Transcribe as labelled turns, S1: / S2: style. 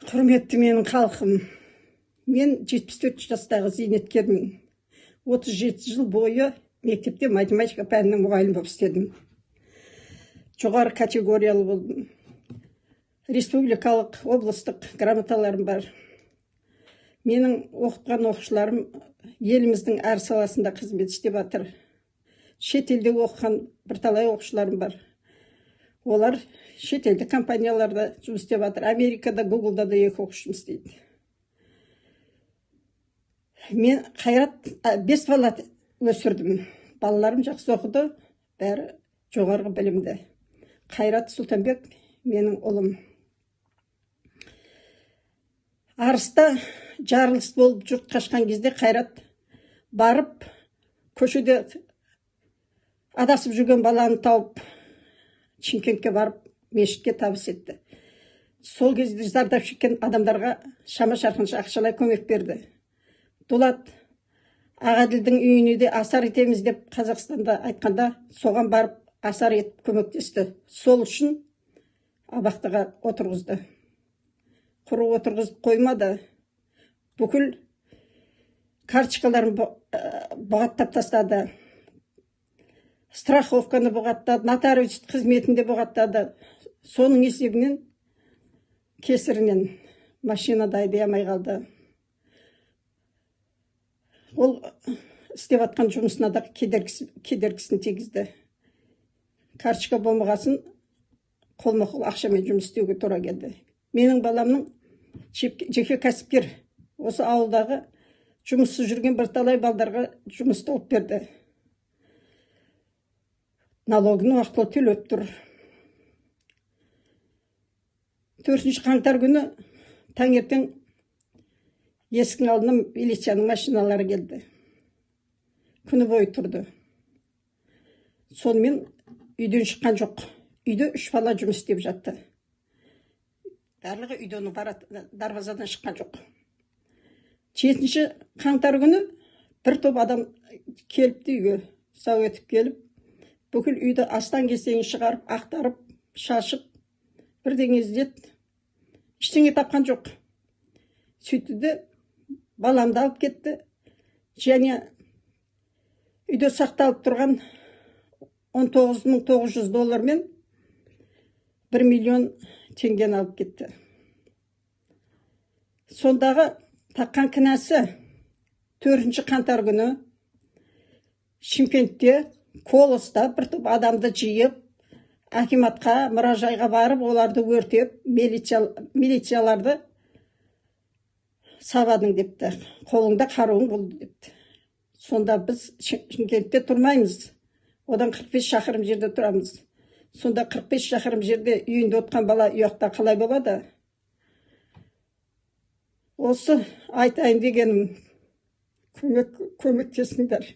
S1: Құрметті менің халқым, мен 74 жастағы зейнеткермін. 37 жыл бойы мектепте математика пәнінің мұғалімі болып істедім. Жоғары категориялы болдым. Республикалық, облыстық грамоталарым бар. Менің оқытқан оқушыларым еліміздің әр саласында қызмет істеп жатыр. Шетелде оқыған бірталай оқушыларым бар. Олар шетелдік компанияларда жұмыс істеп жатыр. Америкада, Гуглда да 2 оқушым істейді. Мен Қайрат 5 бала өсірдім. Балаларым жақсы оқыды, бәрі жоғарғы білімді. Қайрат Сұлтанбек менің ұлым. Арыста жарылыс болып жұрт қашқан кезде Қайрат барып, көшеде адасып жүрген баланы тауып, Шымкентке барып, мешітке табыс етті. Сол кезде зардап шеккен адамдарға шама шарқынша ақшалай көмек берді. Дулат Ағаділдің үйіне де асар етеміз деп Қазақстанда айтқанда, соған барып асар етіп көмектесті. Сол үшін абақтыға отырғызды. Құры отырғызып қоймады. Бүкіл карточкаларын бұғаттап тастады. Страховканы бұғаттады, нотариус қызметінде бұғаттады. Соның есебінен, кесірінен машинада айдай алмай қалды. Ол істеп атқан жұмысына да кедергісін тегізді. Карточка болмағасын қолма-қол ақшамен жұмыс істеуге тура келді. Менің баламның жеке кәсіпкер. Осы ауылдағы жұмыссыз жүрген бірталай балдарға жұмыс тауып берді. Налогын уақытылы төлеп тұр. 4 қаңтар күні таңертең есіктің алдына милицияның машиналары келді. Күні бойы тұрды. Сонымен үйден шыққан жоқ. Үйде 3 бала жұмыс істеп жатты. Барлығы үйден дарвазадан шыққан жоқ. 7 қаңтар күні бір топ адам келіпті үйге, сау етіп келіп, бүкіл үйді астан кестеңін шығарып, ақтарып, шашып, бірдеңе іздеді. Ештеңе тапқан жоқ. Сөйтті де баламды алып кетті. Және үйде сақталып тұрған $19,900 мен $1 миллион теңгені алып кетті. Сондағы таққан кінәсі 4 қаңтар күні Шымкентте Колоста бір топ адамды жиып, акиматқа, мұражайға барып, оларды өртеп, милицияларды сабадың депті. Қолыңда қаруың болды депті. Сонда біз Шымкентте тұрмаймыз. Одан 45 шақырым жерде тұрамыз. Сонда 45 шақырым жерде үйінде отқан бала ұяқта қалай болады? Осы айтайын дегенім, көмектесіңдер.